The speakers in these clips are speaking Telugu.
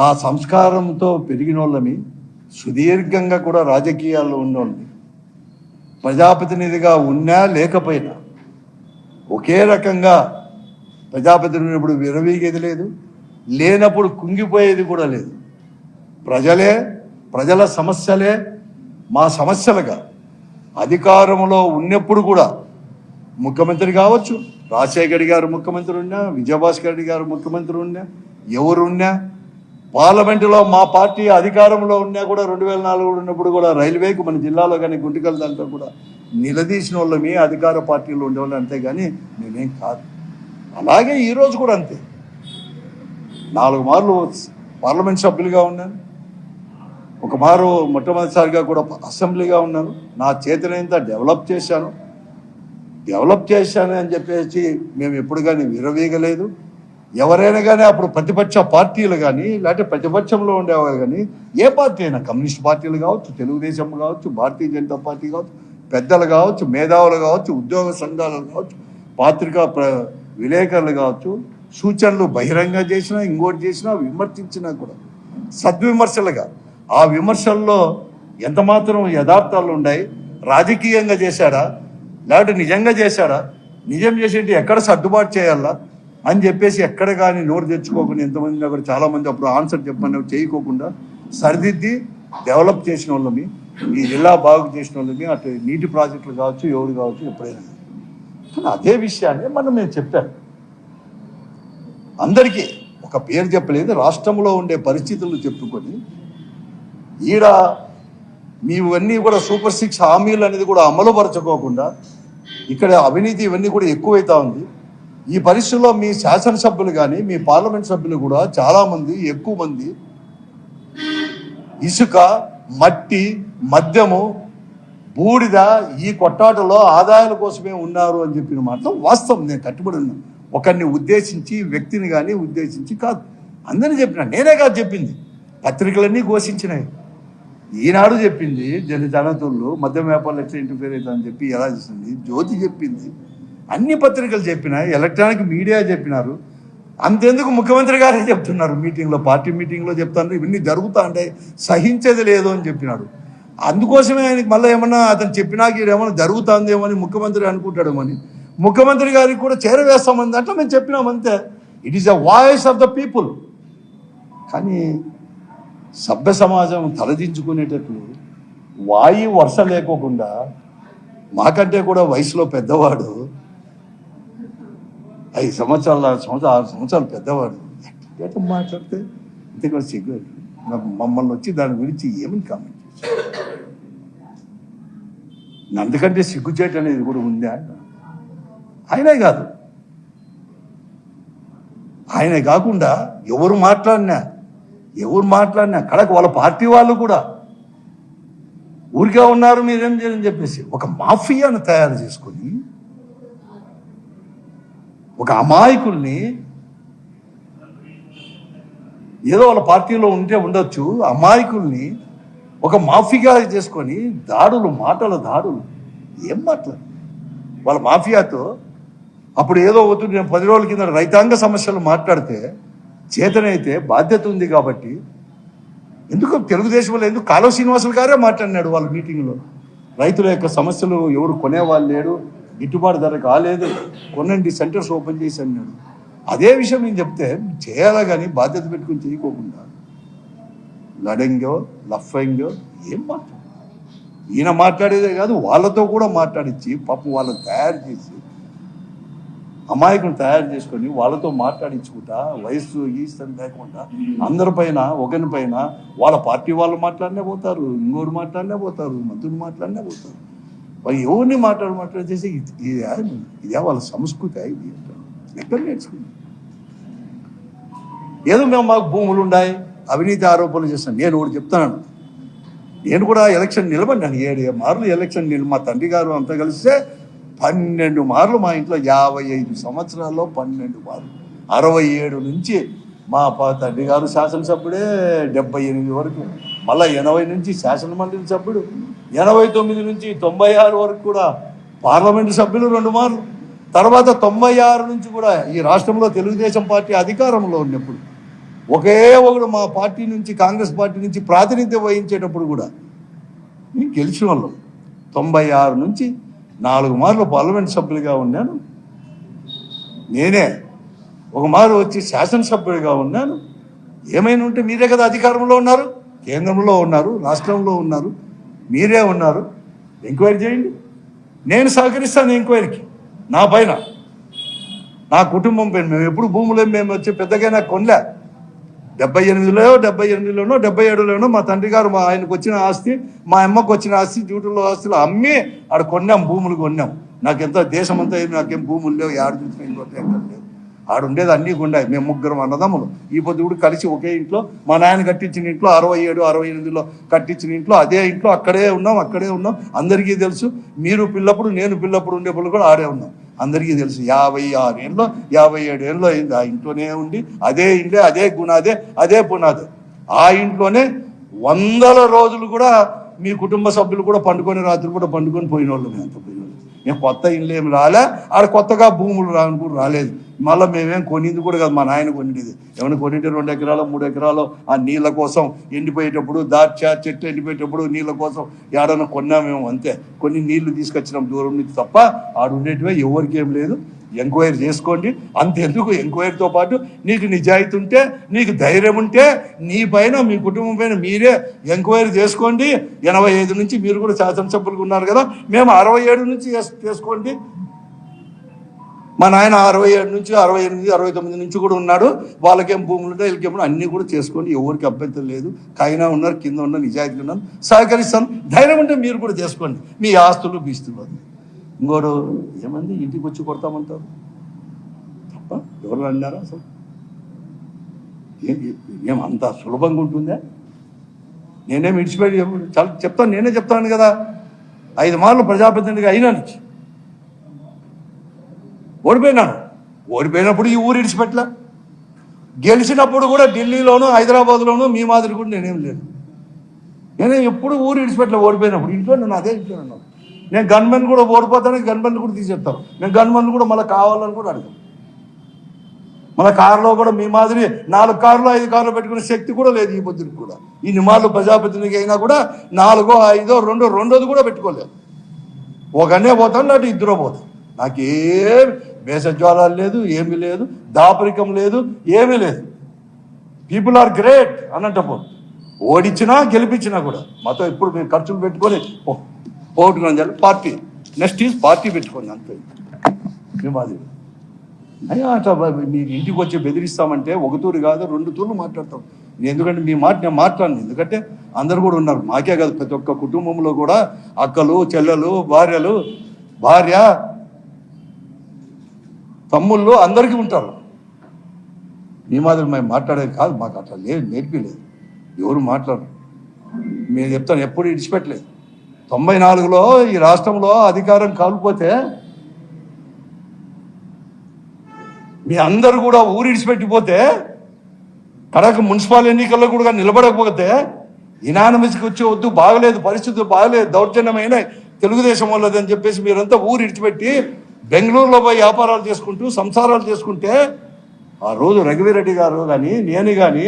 ఆ సంస్కారంతో పెరిగిన వాళ్ళని, సుదీర్ఘంగా కూడా రాజకీయాల్లో ఉన్నోళ్ళని, ప్రజాప్రతినిధిగా ఉన్నా లేకపోయినా ఒకే రకంగా ప్రజాప్రతినిధి ఉన్నప్పుడు విరవీగేది లేదు, లేనప్పుడు కుంగిపోయేది కూడా లేదు. ప్రజల సమస్యలే మా సమస్యలుగా అధికారంలో ఉన్నప్పుడు కూడా ముఖ్యమంత్రి కావచ్చు, రాజశేఖర్ గారు ముఖ్యమంత్రి ఉన్నా, విజయభాస్కర్ రెడ్డి గారు ముఖ్యమంత్రి ఉన్నా, ఎవరున్నా, పార్లమెంటులో మా పార్టీ అధికారంలో ఉన్నా కూడా 2004 ఉన్నప్పుడు కూడా రైల్వేకు మన జిల్లాలో కానీ గుంటికల్ దాంట్లో కూడా నిలదీసిన వాళ్ళమి అధికార పార్టీలో ఉండేవాళ్ళు, అంతేగాని నేనేం కాదు. అలాగే ఈరోజు కూడా అంతే. 4 మార్లు పార్లమెంట్ సభ్యులుగా ఉన్నాను, ఒక మారు మొట్టమొదటిసారిగా కూడా అసెంబ్లీగా ఉన్నాను. నా చేతనంతా డెవలప్ చేశాను అని చెప్పేసి మేము ఎప్పుడు కానీ విరవీగలేదు. ఎవరైనా కానీ అప్పుడు ప్రతిపక్ష పార్టీలు కానీ లేకపోతే ప్రతిపక్షంలో ఉండేవాళ్ళు కానీ ఏ పార్టీ అయినా, కమ్యూనిస్ట్ పార్టీలు కావచ్చు, తెలుగుదేశం కావచ్చు, భారతీయ జనతా పార్టీ కావచ్చు, పెద్దలు కావచ్చు, మేధావులు కావచ్చు, ఉద్యోగ సంఘాలు కావచ్చు, పత్రికా విలేకరులు కావచ్చు, సూచనలు బహిరంగ చేసినా, ఇంకోటి చేసినా, విమర్శించినా కూడా సద్విమర్శలుగా, ఆ విమర్శల్లో ఎంత మాత్రం యథార్థాలు ఉన్నాయి, రాజకీయంగా చేశాడా లేకపోతే నిజంగా చేశాడా, నిజం చేసేటి ఎక్కడ సర్దుబాటు చేయాలా అని చెప్పేసి ఎక్కడ కానీ నోరు తెచ్చుకోకుండా, ఎంతమంది కూడా చాలామంది అప్పుడు ఆన్సర్ చెప్పమని చేయకోకుండా సరిదిద్ది డెవలప్ చేసిన వాళ్ళని, ఈ జిల్లా బాగు చేసిన వాళ్ళని, అటు నీటి ప్రాజెక్టులు కావచ్చు, ఎవరు కావచ్చు, ఎప్పుడైనా. కానీ అదే విషయాన్ని మేము చెప్పాను అందరికీ. ఒక పేరు చెప్పలేదు, రాష్ట్రంలో ఉండే పరిస్థితులను చెప్పుకొని ఈడ మీవన్నీ కూడా సూపర్ 6 హామీలు అనేది కూడా అమలుపరచుకోకుండా ఇక్కడ అవినీతి ఇవన్నీ కూడా ఎక్కువైతా ఉంది. ఈ పరిస్థితుల్లో మీ శాసనసభ్యులు కానీ మీ పార్లమెంట్ సభ్యులు కూడా చాలామంది, ఎక్కువ మంది ఇసుక, మట్టి, మద్యము, బూడిద ఈ కొట్టాటలో ఆదాయాల కోసమే ఉన్నారు అని చెప్పిన మాట వాస్తవం. నేను కట్టుబడి ఉన్నాను. ఒకరిని ఉద్దేశించి, వ్యక్తిని కానీ ఉద్దేశించి కాదు, అందరినీ చెప్పినా. నేనే కాదు చెప్పింది, పత్రికలన్నీ ఘోషించినాయి. ఈనాడు చెప్పింది, జనతులు మద్యం వ్యాపారాలు ఎట్లా ఇంటర్ఫేర్ అవుతుందని చెప్పి ఎలా చేసింది, జ్యోతి చెప్పింది, అన్ని పత్రికలు చెప్పినాయి, ఎలక్ట్రానిక్ మీడియా చెప్పినారు. అంతెందుకు ముఖ్యమంత్రి గారే చెప్తున్నారు, మీటింగ్లో, పార్టీ మీటింగ్లో చెప్తాను, ఇవన్నీ జరుగుతా అంటే సహించేది లేదు అని చెప్పినాడు. అందుకోసమే ఆయనకి మళ్ళీ ఏమన్నా అతను చెప్పినాక ఏమన్నా జరుగుతుందేమో అని ముఖ్యమంత్రి అనుకుంటాడేమని ముఖ్యమంత్రి గారికి కూడా చేరవేస్తామని అంటే మేము చెప్పినామంతే. It is the voice of the people. కానీ సభ్య సమాజం తలదించుకునేటట్లు వరుస లేకోకుండా, మాకంటే కూడా వయసులో పెద్దవాడు, 5 సంవత్సరాలు 6 సంవత్సరాలు పెద్దవాడు ఎట్లా మాట్లాడితే ఇంత కూడా సిగ్గు. మమ్మల్ని వచ్చి దాని గురించి ఏమని కామెంట్ చేశారు? అందుకంటే సిగ్గుచేటు అనేది కూడా ఉంది. ఆయనే కాదు, ఆయనే కాకుండా ఎవరు మాట్లాడినా కడకు వాళ్ళ పార్టీ వాళ్ళు కూడా ఊరికే ఉన్నారు, మీరేం చేయాలని చెప్పేసి ఒక మాఫియాను తయారు చేసుకొని, ఒక అమాయకుల్ని, ఏదో వాళ్ళ పార్టీలో ఉండొచ్చు, అమాయకుల్ని ఒక మాఫియా చేసుకొని మాటల దాడులు ఏం మాట్లాడు వాళ్ళ మాఫియాతో. అప్పుడు ఏదో అవుతుంది, నేను 10 రోజుల కింద రైతాంగ సమస్యలు మాట్లాడితే చేతనైతే బాధ్యత ఉంది కాబట్టి, ఎందుకు తెలుగుదేశంలో ఎందుకు కాలువ శ్రీనివాసులు గారే మాట్లాడినాడు వాళ్ళ మీటింగ్లో. రైతుల యొక్క సమస్యలు ఎవరు కొనేవాళ్ళు లేడు, గిట్టుబాటు ధర కాలేదు, కొనండి, సెంటర్స్ ఓపెన్ చేసి అన్నాడు. అదే విషయం నేను చెప్తే చేయాలా కానీ బాధ్యత పెట్టుకుని చేయకోకుండా లడంగో లఫంగో ఏం మాట్లాడు. ఈయన మాట్లాడేదే కాదు, వాళ్ళతో కూడా మాట్లాడించి పాపం వాళ్ళని తయారు చేసి, అమాయకులను తయారు చేసుకొని వాళ్ళతో మాట్లాడించుకుంటా, వయస్సు ఈస్తని లేకుండా అందరిపైన ఒకరిపైన వాళ్ళ పార్టీ వాళ్ళు మాట్లాడినే పోతారు, ఇంకోరు మాట్లాడినే పోతారు, మంత్రులు మాట్లాడినే పోతారు. వాళ్ళు ఎవరిని మాట్లాడేసి ఇదే వాళ్ళ సంస్కృతి. ఇది ఎక్కడ నేర్చుకుంది? ఏదో మాకు భూములు ఉన్నాయి, అవినీతి ఆరోపణలు చేస్తాను. నేను ఒకటి చెప్తాను, నేను కూడా ఎలక్షన్ నిలబడినాను, 7 మార్లు ఎలక్షన్ మా తండ్రి గారు అంతా కలిస్తే 12 మార్లు, మా ఇంట్లో 55 సంవత్సరాల్లో 12 మార్లు, 67 నుంచి మా తండ్రి గారు శాసనసభ్యుడే, 78 వరకు, మళ్ళీ 80 నుంచి శాసనమండలి సభ్యుడు, 89 నుంచి 96 వరకు కూడా పార్లమెంటు సభ్యులు 2 మార్లు, తర్వాత 96 నుంచి కూడా ఈ రాష్ట్రంలో తెలుగుదేశం పార్టీ అధికారంలో ఉన్నప్పుడు ఒకే ఒకడు మా పార్టీ నుంచి, కాంగ్రెస్ పార్టీ నుంచి ప్రాతినిధ్యం వహించేటప్పుడు కూడా నేను గెలిచిన వాళ్ళం. 96 నుంచి 4 మార్లు పార్లమెంట్ సభ్యులుగా ఉన్నాను నేనే. ఒక మారు వచ్చి శాసనసభ్యుడిగా ఉన్నాను. ఏమైనా ఉంటే మీరే కదా అధికారంలో ఉన్నారు, కేంద్రంలో ఉన్నారు, రాష్ట్రంలో ఉన్నారు, మీరే ఉన్నారు. ఎంక్వైరీ చేయండి, నేను సహకరిస్తాను ఎంక్వైరీకి. నా పైన, నా కుటుంబం పైన. మేము ఎప్పుడు భూములు మేము వచ్చి పెద్దగా నాకు కొనలే. 78లోనో 77లోనో మా తండ్రి గారు ఆయనకు వచ్చిన ఆస్తి, మా అమ్మకు వచ్చిన ఆస్తి, డ్యూటీలో ఆస్తులు అమ్మి ఆడ కొన్నాం, భూములు కొన్నాం. నాకెంత దేశం అంతా నాకేం భూములు లేవు, ఆడ చూసిన ఇంకోటి ఎక్కడ లేవు. ఆడుండేది అన్నీ ఉన్నాయి. మేము 3 అన్నదమ్ములు ఈ పొద్దు కూడా కలిసి ఒకే ఇంట్లో, మా నాయన కట్టించిన ఇంట్లో 67, 68లో కట్టించిన ఇంట్లో, అదే ఇంట్లో అక్కడే ఉన్నాం. అందరికీ తెలుసు. మీరు పిల్లప్పుడు, నేను పిల్లప్పుడు ఉండేప్పుడు కూడా ఆడే ఉన్నాం. అందరికీ తెలుసు. 56 ఏళ్ళలో 57 ఏళ్ళలో అయింది. ఆ ఇంట్లోనే ఉండి అదే ఇంట్లో, అదే గుణాదే, అదే పునాదే. ఆ ఇంట్లోనే 100 రోజులు కూడా మీ కుటుంబ సభ్యులు కూడా పండుకొని, రాత్రి కూడా పండుకొని పోయిన వాళ్ళు. మేము అంత పోయిన వాళ్ళు. మేము కొత్త ఇల్లు ఏమి రాలే, ఆడ కొత్తగా భూములు కూడా రాలేదు. మళ్ళీ మేమేం కొనింది కూడా కాదు, మా నాయన కొనింది. ఏమైనా కొనింటే 2 ఎకరాలు 3 ఎకరాలు ఆ నీళ్ళ కోసం, ఎండిపోయేటప్పుడు దాక్ష చెట్టు ఎండిపోయేటప్పుడు నీళ్ళ కోసం ఏడన్నా కొన్నామేమో అంతే. కొన్ని నీళ్లు తీసుకొచ్చినాం దూరం నుంచి తప్ప, ఆడుండేటివే ఎవరికి ఏం లేదు. ఎంక్వైరీ చేసుకోండి. అంతెందుకు, ఎంక్వైరీతో పాటు నీకు నిజాయితీ ఉంటే, నీకు ధైర్యం ఉంటే, నీ పైన, మీ కుటుంబం పైన మీరే ఎంక్వైరీ చేసుకోండి. 85 నుంచి మీరు కూడా శాసనసభ్యులుగా ఉన్నారు కదా, మేము 67 నుంచి చేసుకోండి. మా నాయన 67 నుంచి 68, 69 నుంచి కూడా ఉన్నాడు. వాళ్ళకేం భూములు ఉంటాయి, వీళ్ళకేమో అన్నీ కూడా చేసుకోండి. ఎవరికి అభ్యంతరం లేదు. కైనా ఉన్నారు, కింద ఉన్నారు, నిజాయితీ ఉన్నారు, సహకరిస్తాను. ధైర్యం ఉంటే మీరు కూడా చేసుకోండి. మీ ఆస్తులు బీస్తులు. ఇంకోడు ఏమంది ఇంటికి వచ్చి కొడతామంటారు తప్ప ఎవరు అన్నారా? అసలు ఏం అంత సులభంగా ఉంటుందా? నేనేం ఇడిచిపెట్టి చాలా చెప్తాను, నేనే చెప్తాను కదా. 5 మార్లు ప్రజాప్రతినిధిగా అయినాను, ఓడిపోయినప్పుడు ఈ ఊరు ఇడిచిపెట్టలే. గెలిచినప్పుడు కూడా ఢిల్లీలోనూ, హైదరాబాద్లోనూ మీ మాదిరి కూడా నేనేం లేదు. నేనే ఎప్పుడు ఊరు ఇడిచిపెట్టలే. ఓడిపోయినప్పుడు ఇంట్లో నేను అదే ఇంట్లో ఉన్నాను. నేను గన్మెన్ కూడా ఓడిపోతాను, గన్మెన్ కూడా తీసేస్తాను. నేను గన్మెన్ కూడా మళ్ళీ కావాలని కూడా అడగను. మన కారులో కూడా మీ మాదిరి 4 కార్లు 5 కార్లు పెట్టుకునే శక్తి కూడా లేదు ఈ పొద్దుకి కూడా. ఈ నిమాళ్ళు ప్రజాప్రతినిధికి అయినా కూడా 4, 5, 2 రెండోది కూడా పెట్టుకోలేదు. ఒకనే పోతాను, లేకపోతే 2 పోతాను. నాకేం భేషజ్వాలాలు లేదు, ఏమీ లేదు, దాపరికం లేదు, ఏమీ లేదు. పీపుల్ ఆర్ గ్రేట్ అన్నట్టప్పుడు ఓడించినా గెలిపించినా కూడా మాతో ఇప్పుడు మేము ఖర్చులు పెట్టుకొని పోగొట్టుకున్నాం. చెప్పి పార్టీ నెక్స్ట్ ఈజ్ పార్టీ పెట్టుకోండి అంతే. మేము అది అని అట్లా మీరు ఇంటికి వచ్చి బెదిరిస్తామంటే 1 తూరు కాదు 2 తూర్లు మాట్లాడతాం. ఎందుకంటే మీ మాట నేను మాట్లాడను. ఎందుకంటే అందరు కూడా ఉన్నారు, మాకే కాదు ప్రతి ఒక్క కుటుంబంలో కూడా అక్కలు, చెల్లెలు, భార్య, తమ్ముళ్ళు అందరికీ ఉంటారు. మీ మాదిరి మేము మాట్లాడేది కాదు, మాకు అట్లా లేదు, నేర్పిలేదు. ఎవరు మాట్లాడరు. మేము చెప్తాను, ఎప్పుడు ఇడిచిపెట్టలేదు. 94లో ఈ రాష్ట్రంలో అధికారం కాలిపోతే మీ అందరూ కూడా ఊరు ఇడిచిపెట్టిపోతే, కడక మున్సిపల్ ఎన్నికల్లో కూడా నిలబడకపోతే, ఇనానమస్కి వచ్చి వద్దు, బాగలేదు, పరిస్థితులు బాగలేదు, దౌర్జన్యమైన తెలుగుదేశం వాళ్ళది అని చెప్పేసి మీరంతా ఊరు ఇడిచిపెట్టి బెంగళూరులో పోయి వ్యాపారాలు చేసుకుంటూ సంసారాలు చేసుకుంటే, ఆ రోజు రఘువీరెడ్డి గారు కానీ, నేను కానీ,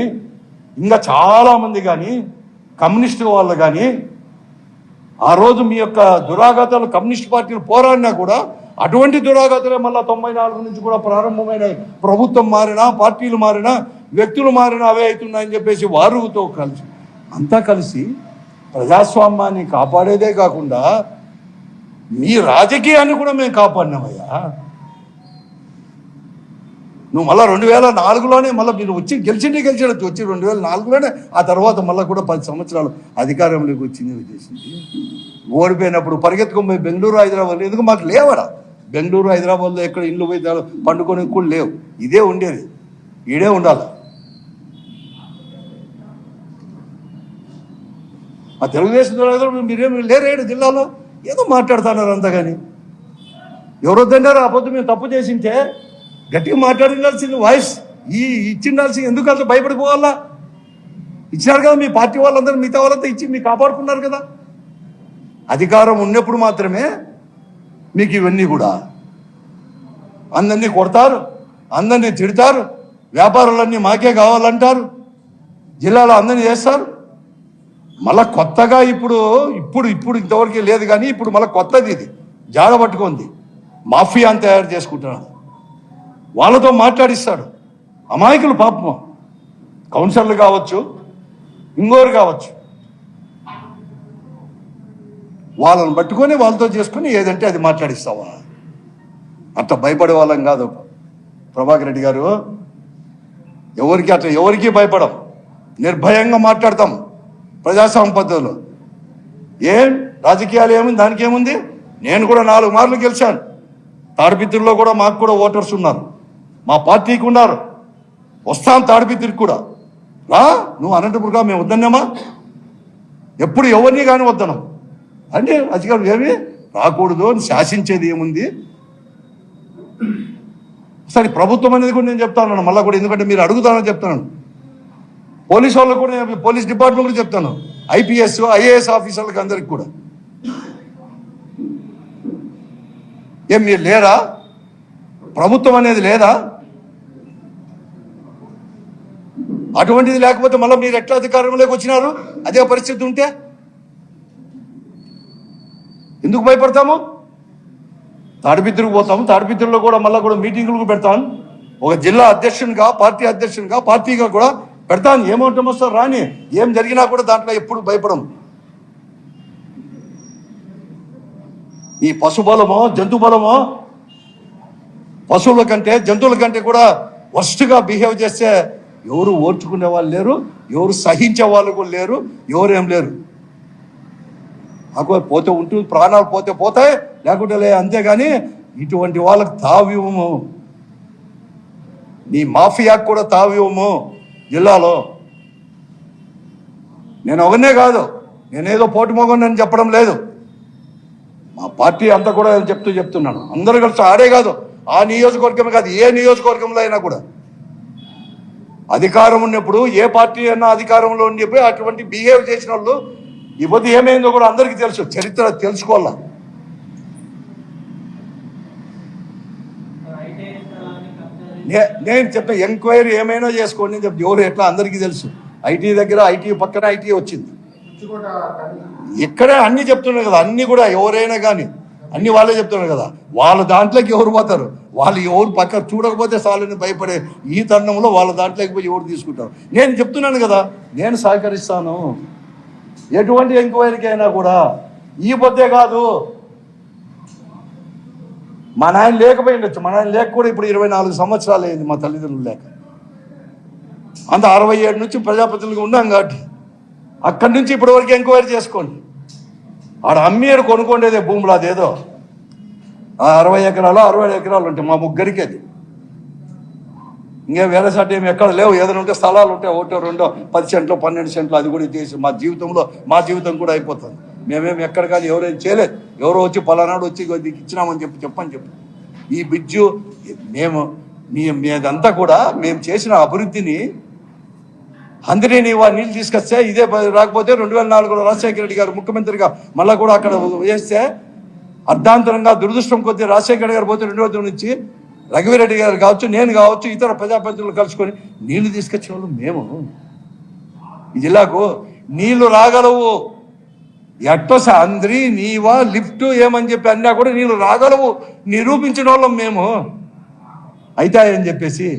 ఇంకా చాలామంది కానీ, కమ్యూనిస్టు వాళ్ళు కానీ, ఆ రోజు మీ యొక్క దురాఘాతాలు కమ్యూనిస్ట్ పార్టీలు పోరాడినా కూడా అటువంటి దురాఘాతాలే మళ్ళీ 94 నుంచి కూడా ప్రారంభమైన. ప్రభుత్వం మారినా, పార్టీలు మారినా, వ్యక్తులు మారినా అవే అవుతున్నాయని చెప్పేసి వారుతో కలిసి అంతా కలిసి ప్రజాస్వామ్యాన్ని కాపాడేదే కాకుండా మీ రాజకీయాన్ని కూడా మేము కాపాడినామయ్యా. నువ్వు మళ్ళీ 2004లోనే మళ్ళీ మీరు గెలిచినట్టు వచ్చి 2004లోనే, ఆ తర్వాత మళ్ళీ కూడా 10 సంవత్సరాలు అధికారంలోకి వచ్చింది చేసింది. ఓడిపోయినప్పుడు పరిగెత్తుకొని బెంగళూరు, హైదరాబాద్ ఎందుకు మాకు లేవడా? బెంగళూరు, హైదరాబాద్లో ఎక్కడ ఇల్లు పోయి పండుకొని కూడా లేవు. ఇదే ఉండేది, ఈడే ఉండాలి. ఆ తెలుగుదేశం మీరేమి లేరేడు జిల్లాలో, ఏదో మాట్లాడుతున్నారు అంతా. కానీ ఎవరొద్దన్నారు ఆ పొద్దు మేము తప్పు చేసింటే గట్టిగా మాట్లాడిండాల్సింది, వాయిస్ ఇచ్చిండాల్సింది. ఎందుకు అంత భయపడిపోవాలా? ఇచ్చినారు కదా మీ పార్టీ వాళ్ళందరూ, మిగతా వాళ్ళంతా ఇచ్చి మీకు కాపాడుకున్నారు కదా. అధికారం ఉన్నప్పుడు మాత్రమే మీకు ఇవన్నీ కూడా. అందరినీ కొడతారు, అందరినీ తిడతారు, వ్యాపారాలన్నీ మాకే కావాలంటారు, జిల్లాలో అందరినీ చేస్తారు. మళ్ళా కొత్తగా ఇప్పుడు ఇంతవరకు లేదు, కానీ ఇప్పుడు మళ్ళీ కొత్తది ఇది జాడ పట్టుకుంది. మాఫియాని తయారు చేసుకుంటున్నాడు, వాళ్ళతో మాట్లాడిస్తాడు. అమాయకులు పాపం, కౌన్సిలర్లు కావచ్చు, ఇంకోరు కావచ్చు, వాళ్ళని పట్టుకొని వాళ్ళతో చేసుకుని ఏదంటే అది మాట్లాడిస్తావా? అట్లా భయపడే వాళ్ళం కాదు ప్రభాకర్ రెడ్డి గారు. ఎవరికి భయపడం, నిర్భయంగా మాట్లాడతాం ప్రజాస్వామ్య పద్ధతిలో. ఏం రాజకీయాలు ఏముంది, దానికి ఏముంది? నేను కూడా 4 మార్లు గెలిచాను. తాడిపిత్రుల్లో కూడా మాకు కూడా ఓటర్స్ ఉన్నారు, మా పార్టీకి ఉన్నారు. వస్తాం తాడిపిత్రికి కూడా. రా, నువ్వు అనంతపురంగా మేము వద్దన్నామా? ఎప్పుడు ఎవరిని కానీ వద్దనం అంటే అధికారులు ఏమి రాకూడదు అని శాసించేది ఏముంది? సరే, ప్రభుత్వం అనేది కూడా నేను చెప్తాను మళ్ళీ కూడా, ఎందుకంటే మీరు అడుగుతానని చెప్తున్నాను. పోలీసు వాళ్ళకు కూడా, పోలీస్ డిపార్ట్మెంట్ కూడా చెప్తాను, IPS IAS ఆఫీసర్లకు అందరికి కూడా. ఏం మీరు లేరా? ప్రభుత్వం అనేది లేదా? అటువంటిది లేకపోతే మళ్ళీ మీరు ఎట్లా అధికారంలోకి వచ్చినారు? అదే పరిస్థితి ఉంటే ఎందుకు భయపడతాము? తాడిపిత్రికి పోతాము, తాడిపిత్రుల్లో కూడా మళ్ళీ కూడా మీటింగులకు పెడతాను. ఒక జిల్లా అధ్యక్షునిగా, పార్టీ అధ్యక్షునిగా, పార్టీగా కూడా పెడతాను. ఏమంటాం వస్తారు రాని, ఏం జరిగినా కూడా దాంట్లో ఎప్పుడు భయపడం. ఈ పశుబలమో జంతు బలమో, పశువుల కంటే జంతువుల కంటే కూడా వర్స్ట్గా బిహేవ్ చేస్తే ఎవరు ఓర్చుకునే వాళ్ళు లేరు, ఎవరు సహించే వాళ్ళు కూడా లేరు, ఎవరేం లేరు. నాకు పోతే ఉంటుంది, ప్రాణాలు పోతే పోతాయి, లేకుంటే లే, అంతేగాని ఇటువంటి వాళ్ళకి తావివ్వము. నీ మాఫియాకు కూడా తావివ్వము జిల్లాలో. నేను ఒకనే కాదు, నేనేదో పోటీ మొగని చెప్పడం లేదు, మా పార్టీ అంతా కూడా చెప్తున్నాను. అందరూ కలిసి ఆడే కాదు, ఆ నియోజకవర్గమే కాదు, ఏ నియోజకవర్గంలో అయినా కూడా అధికారం ఉన్నప్పుడు, ఏ పార్టీ అయినా అధికారంలో ఉండిపోయి అటువంటి బిహేవ్ చేసిన వాళ్ళు ఈ పొద్దు ఏమైందో కూడా అందరికీ తెలుసు. చరిత్ర తెలుసుకోవాలా. నేను చెప్పే ఎంక్వైరీ ఏమైనా చేసుకోండి అని చెప్పి ఎవరు ఎట్లా అందరికీ తెలుసు. ఐటీ దగ్గర, ఐటీ పక్కన ఐటీ వచ్చింది. ఇక్కడే అన్ని చెప్తున్నారు కదా, అన్ని కూడా ఎవరైనా కానీ అన్ని వాళ్ళే చెప్తున్నారు కదా. వాళ్ళ దాంట్లోకి ఎవరు పోతారు? వాళ్ళు ఎవరు పక్క చూడకపోతే చాలని భయపడే ఈ తరుణంలో వాళ్ళ దాంట్లోకి పోయి ఎవరు తీసుకుంటారు? నేను చెప్తున్నాను కదా, నేను సహకరిస్తాను ఎటువంటి ఎంక్వైరీకి అయినా కూడా. ఈ పొద్దే కాదు, మా నాయన లేకపోయిండొచ్చు, మా నాయన లేక కూడా ఇప్పుడు 24 సంవత్సరాలు అయింది మా తల్లిదండ్రులు లేక. అంత 67 నుంచి ప్రజాప్రతినిధులుగా ఉన్నాం కాబట్టి అక్కడి నుంచి ఇప్పటి వరకు ఎంక్వైరీ చేసుకోండి. ఆడ అమ్మేరు కొనుక్కోండేదే భూములు, అదేదో 60 ఎకరాలు 60 ఎకరాలు ఉంటాయి మా ముగ్గురికి. అది ఇంకేం వేరే సాటి ఏమి ఎక్కడ లేవు. ఏదైనా ఉంటే స్థలాలు ఉంటాయి, 1 2 10 సెంట్లు 12 సెంట్లు, అది కూడా చేసి మా జీవితం కూడా అయిపోతుంది. మేమేమి ఎక్కడ కానీ ఎవరేం చేయలేదు. ఎవరో వచ్చి పలానాడు వచ్చి ఇచ్చినామని చెప్పు. ఈ బిజ్జు మేదంతా కూడా మేము చేసిన అభివృద్ధిని అందరినీ నీళ్ళు తీసుకొస్తే ఇదే రాకపోతే 2004లో రాజశేఖర రెడ్డి గారు ముఖ్యమంత్రిగా మళ్ళీ కూడా అక్కడ వేస్తే అర్ధాంతరంగా దురదృష్టం కొద్దీ రాజశేఖర రెడ్డి గారు పోతే 2000 నుంచి రఘువీరెడ్డి గారు కావచ్చు, నేను కావచ్చు, ఇతర ప్రజాప్రతినిధులు కలుసుకొని నీళ్లు తీసుకొచ్చే వాళ్ళు మేము. ఈ జిల్లాకు నీళ్లు రాగలవు, ఎట్టోస అందరి నీవా లిఫ్ట్ ఏమని చెప్పి అన్నా కూడా నీళ్ళు రాగలవు నిరూపించిన వాళ్ళం మేము. అవుతాయని చెప్పేసి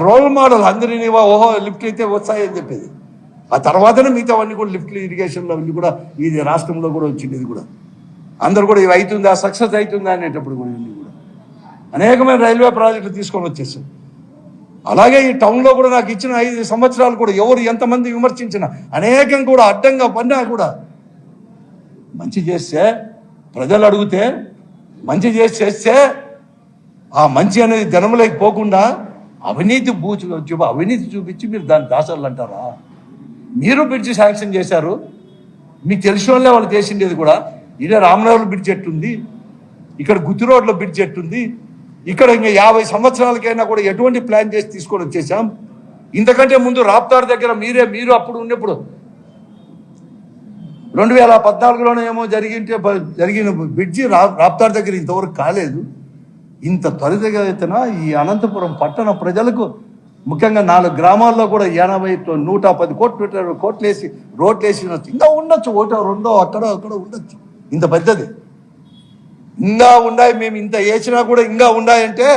రోల్ మోడల్ అందరి నీవా, ఓహో లిఫ్ట్ అయితే వస్తాయని చెప్పేది. ఆ తర్వాతనే మిగతావన్నీ కూడా లిఫ్ట్లు, ఇరిగేషన్లో అన్నీ కూడా ఇది రాష్ట్రంలో కూడా వచ్చింది. ఇది కూడా అందరు కూడా ఇవి అవుతుందా, సక్సెస్ అవుతుందా అనేటప్పుడు కూడా ఇవన్నీ కూడా అనేకమైన రైల్వే ప్రాజెక్టులు తీసుకొని వచ్చేసాం. అలాగే ఈ టౌన్లో కూడా నాకు ఇచ్చిన 5 సంవత్సరాలు కూడా ఎవరు ఎంతమంది విమర్శించినా, అనేకం కూడా అడ్డంగా పడినా కూడా మంచి చేస్తే, ప్రజలు అడిగితే మంచి చేస్తే ఆ మంచి అనేది జనంలోకి పోకుండా అవినీతి చూపించి మీరు దాన్ని దాసాలు అంటారా? మీరు బ్రిడ్జి శాంక్షన్ చేశారు, మీకు తెలిసిన వాళ్ళే వాళ్ళు చేసిండేది కూడా. ఇదే రామనగర్లో బ్రిడ్జ్ ఎట్టుంది, ఇక్కడ గుత్తి రోడ్లో బ్రిడ్జ్ ఎట్టుంది, ఇక్కడ ఇంకా 50 సంవత్సరాలకైనా కూడా ఎటువంటి ప్లాన్ చేసి తీసుకొని వచ్చేసాం. ఇంతకంటే ముందు రాప్తాడు దగ్గర మీరు అప్పుడు ఉన్నప్పుడు 2014లోనే ఏమో జరిగిన బ్రిడ్జి రాప్తాడు దగ్గర ఇంతవరకు కాలేదు. ఇంత త్వరితగతిన ఈ అనంతపురం పట్టణ ప్రజలకు ముఖ్యంగా 4 గ్రామాల్లో కూడా 80 110 కోట్లు పెట్టారు. కోట్లేసి రోడ్లు వేసి ఇంకా ఉండొచ్చు, ఒకటో రెండో అక్కడో ఉండొచ్చు. ఇంత పెద్దది ఇంకా ఉన్నాయి. మేము ఇంత వేసినా కూడా ఇంకా ఉన్నాయంటే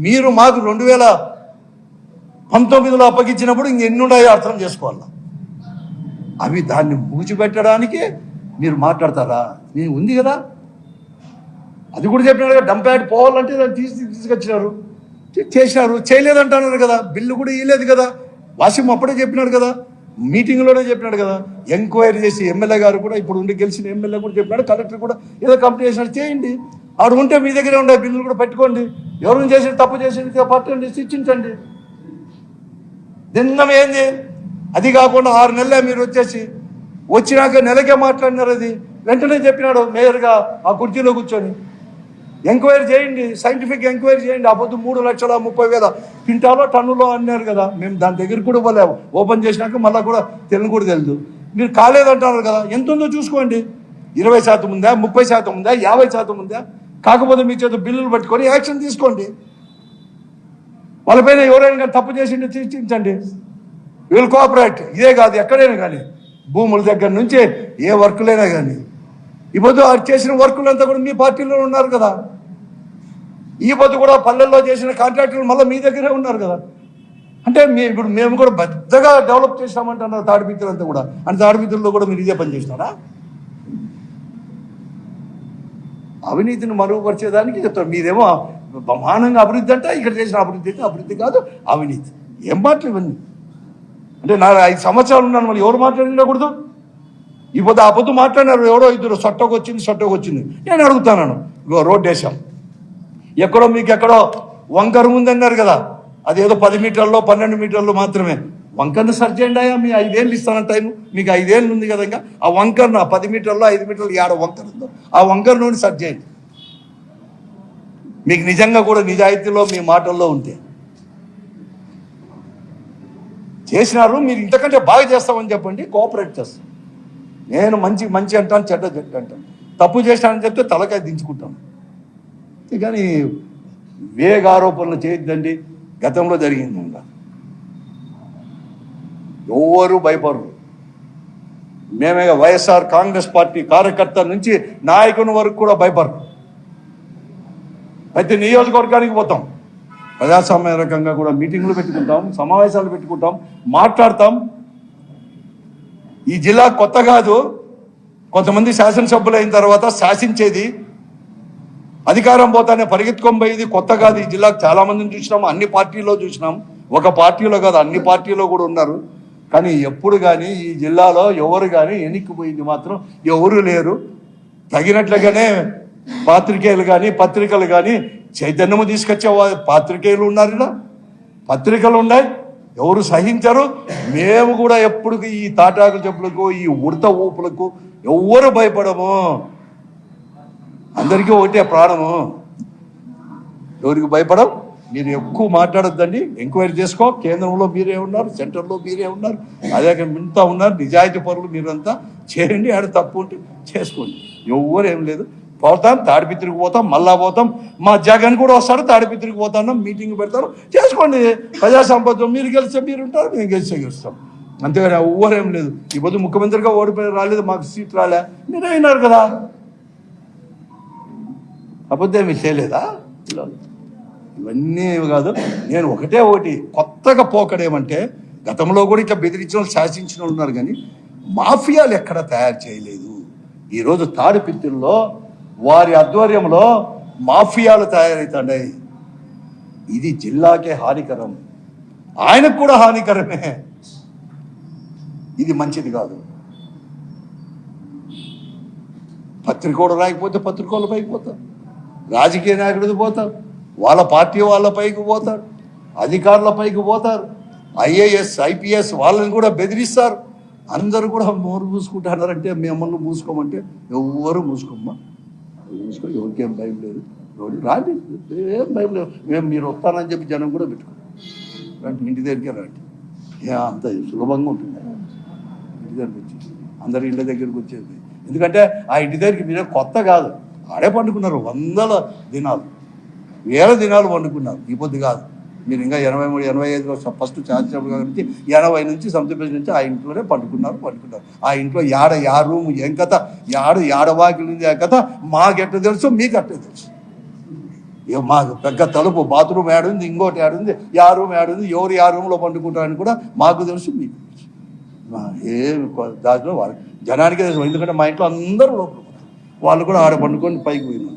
మీరు మాకు 2019లో అప్పగించినప్పుడు ఇంకెన్ని ఉన్నాయో అర్థం చేసుకోవాలి. అవి దాన్ని పూచిపెట్టడానికి మీరు మాట్లాడతారా? నేను ఉంది కదా, అది కూడా చెప్పినారు కదా. డంప్ యార్డ్ పోవాలంటే దాన్ని తీసుకొచ్చినారు, చేసినారు. చేయలేదంటున్నారు కదా, బిల్లు కూడా ఇవ్వలేదు కదా. వాసిం అప్పుడే చెప్పినాడు కదా, మీటింగ్లోనే చెప్పినాడు కదా. ఎంక్వైరీ చేసి ఎమ్మెల్యే గారు కూడా, ఇప్పుడు ఉండి గెలిచిన ఎమ్మెల్యే కూడా చెప్పినాడు, కలెక్టర్ కూడా ఏదో కంప్లైంట్ చేసినట్టు చేయండి. ఆడు ఉంటే మీ దగ్గరే ఉండే బిల్లులు కూడా పెట్టుకోండి. ఎవరిని చేసి తప్పు చేసి పట్టండి, శిక్షించండి. నిన్న ఏంది? అది కాకుండా 6 నెలలే మీరు వచ్చినాక నెలకే మాట్లాడినారు. అది వెంటనే చెప్పినాడు మేయర్గా ఆ కుర్చీలో కూర్చొని. ఎంక్వైరీ చేయండి, సైంటిఫిక్ ఎంక్వైరీ చేయండి. ఆ పొద్దు 3,30,000 క్వింటాలో టన్నులో అన్నారు కదా. మేము దాని దగ్గర కూడా పోలేము. ఓపెన్ చేసినాక మళ్ళీ కూడా కూడా తెలియదు. మీరు కాలేదంటున్నారు కదా, ఎంత ఉందో చూసుకోండి. 20% ఉందా, 30% ఉందా, 50% ఉందా? కాకపోతే మీ చేత బిల్లులు పట్టుకొని యాక్షన్ తీసుకోండి. వాళ్ళపైన ఎవరైనా తప్పు చేసిండే శిక్షించండి. వీళ్ళు కోఆపరేట్. ఇదే కాదు, ఎక్కడైనా కానీ భూముల దగ్గర నుంచి ఏ వర్కులైనా కానీ. ఈ పొద్దు చేసిన వర్కులంతా కూడా మీ పార్టీలో ఉన్నారు కదా. ఈ పొద్దు కూడా పల్లెల్లో చేసిన కాంట్రాక్టర్లు మళ్ళీ మీ దగ్గరే ఉన్నారు కదా. అంటే ఇప్పుడు మేము కూడా పెద్దగా డెవలప్ చేసామంటున్నారు తాడిపిత్రులంతా కూడా. అంటే తాడిపిత్రుల్లో కూడా మీరు ఇదే పని చేసినారా? అవినీతిని మరుగుపరిచేదానికి చెప్తారు. మీరేమో బ్రహ్మాండంగా అభివృద్ధి అంటే ఇక్కడ చేసిన అభివృద్ధి కాదు, అవినీతి. ఏం మాటలు ఇవన్నీ? అంటే నా 5 సంవత్సరాలు ఉన్నాను, మళ్ళీ ఎవరు మాట్లాడినకూడదు? ఈ పొద్దు ఆ పొద్దు మాట్లాడినారు ఎవరో ఇద్దరు, సొట్టకు వచ్చింది. నేను అడుగుతాను, రోడ్డు వేసాం, ఎక్కడో మీకు ఎక్కడో వంకర ఉందన్నారు కదా. అదేదో 10 మీటర్లో 12 మీటర్లు మాత్రమే. వంకర్ను సర్చ్ చేయండి. మీ 5 ఏళ్ళు ఇస్తాను టైం, మీకు 5 ఏళ్ళు ఉంది కదా. ఇంకా ఆ వంకర్ను 10 మీటర్లో 5 మీటర్లు ఏడ వంకర ఉందో ఆ వంకర్ నుండి సర్చ్ చేయండి. మీకు నిజంగా కూడా నిజాయితీలో మీ మాటల్లో ఉంటే చేసినారు. మీరు ఇంతకంటే బాగా చేస్తామని చెప్పండి, కోఆపరేట్ చేస్తాం. నేను మంచి అంటాను, చెడ్డ అంటాను. తప్పు చేశానని చెప్తే తలకాయ దించుకుంటాను. కానీ వేగ ఆరోపణలు చేయొద్దండి. గతంలో జరిగింది ఇంకా ఎవరు భయపడరు. మేమే వైఎస్ఆర్ కాంగ్రెస్ పార్టీ కార్యకర్త నుంచి నాయకుని వరకు కూడా భయపడరు. ప్రతి నియోజకవర్గానికి పోతాం, ప్రజాస్వామ్య రకంగా కూడా మీటింగ్లు పెట్టుకుంటాం, సమావేశాలు పెట్టుకుంటాం, మాట్లాడతాం. ఈ జిల్లా కొత్త కాదు. కొంతమంది శాసనసభ్యులు అయిన తర్వాత శాసించేది, అధికారం పోతానే పరిగెత్తుకొని పోయేది కొత్త కాదు. ఈ జిల్లాకు చాలా మందిని చూసినాం, అన్ని పార్టీల్లో చూసినాం. ఒక పార్టీలో కాదు, అన్ని పార్టీలో కూడా ఉన్నారు. కానీ ఎప్పుడు కానీ ఈ జిల్లాలో ఎవరు కానీ ఎన్నికపోయింది మాత్రం ఎవరు లేరు. తగినట్లుగానే పాత్రికేయులు కానీ పత్రికలు కానీ చైతన్యము తీసుకొచ్చే పాత్రికేయులు ఉన్నారు, ఇలా పత్రికలు ఉన్నాయి. ఎవరు సహించరు. మేము కూడా ఎప్పుడు ఈ తాటాకు చెప్పులకు, ఈ ఉడత ఊపులకు ఎవరు భయపడము. అందరికీ ఒకటే ప్రాణము, ఎవరికి భయపడం. మీరు ఎక్కువ మాట్లాడొద్దండి, ఎంక్వైరీ చేసుకో. కేంద్రంలో మీరే ఉన్నారు, సెంటర్లో మీరే ఉన్నారు, అదే ఇంత ఉన్నారు. నిజాయితీ పరులు మీరంతా చేయండి. ఆడ తప్పు ఉంటే చేసుకోండి. ఎవరు ఏం లేదు. పోతాం, తాడిపిత్రికి పోతాం, మళ్ళా పోతాం. మా జగన్ కూడా వస్తాడు, తాడిపిత్రికి పోతాను, మీటింగ్ పెడతారు. చేసుకోండి. ప్రజా సంపద మీరు గెలిస్తే మీరు ఉంటారు, మేము గెలుస్తాం. అంతేగాని ఎవరేం లేదు. ఈ పొద్దు ముఖ్యమంత్రిగా ఓడిపోయి రాలేదు, మాకు సీట్ రాలే, మీరే అయినారు కదా. అబద్ధం ఏమీ చేయలేదా? ఇవన్నీ కాదు. నేను ఒకటి కొత్తగా పోకడేమంటే, గతంలో కూడా ఇట్లా బెదిరించిన వాళ్ళు, శాసించిన వాళ్ళు ఉన్నారు, కానీ మాఫియాలు ఎక్కడ తయారు చేయలేదు. ఈరోజు తాడిపిత్రుల్లో వారి ఆధ్వర్యంలో మాఫియాలు తయారవుతున్నాయి. ఇది జిల్లాకే హానికరం, ఆయనకు కూడా హానికరమే. ఇది మంచిది కాదు. పత్రికోడు రాకపోతే పత్రికోళ్ళ పైకి పోతారు, రాజకీయ నాయకుడికి పోతారు, వాళ్ళ పార్టీ వాళ్ళ పైకి పోతారు, అధికారుల పైకి పోతారు, IAS IPS వాళ్ళని కూడా బెదిరిస్తారు. అందరూ కూడా నోరు మూసుకుంటున్నారంటే మిమ్మల్ని మూసుకోమంటే ఎవరు మూసుకోమ్మా, మూసుకో. ఎవరికేం భయం లేదు, రాండి, ఏం భయం లేదు. మీరు వస్తానని చెప్పి జనం కూడా పెట్టుకోండి, రండి, ఇంటి దగ్గరికే రండి. అంత సులభంగా ఉంటుంది ఇంటి దగ్గరికి వచ్చి, అందరు ఇంటి దగ్గరికి వచ్చేది. ఎందుకంటే ఆ ఇంటి దగ్గరికి మీరే కొత్త కాదు, ఆడే పండుకున్నారు. 100 దినాలు 1000 దినాలు పండుకున్నారు. ఈ పొద్దు కాదు. మీరు ఇంకా 83, 85లో ఫస్ట్ ఛార్జ్ నుంచి 80 నుంచి సంతపేట నుంచి ఆ ఇంట్లోనే పండుకున్నారు. ఆ ఇంట్లో యా రూమ్ ఏం కథ, యాడవాకిలు ఉంది ఆ కథ మాకెట్ట తెలుసు, మీకు అట్టే తెలుసు. మాకు పెద్ద తలుపు బాత్రూమ్ ఏడుంది, ఇంకోటి ఏడుంది, యా రూమ్ ఏడుంది, ఎవరు యా రూమ్లో పండుకుంటారని కూడా మాకు తెలుసు, మీకు తెలుసు. దాంట్లో వాళ్ళు జనానికే తెలుసు. ఎందుకంటే మా ఇంట్లో అందరూ లోపల వాళ్ళు కూడా ఆడ పండుకొని పైకి పోయినారు.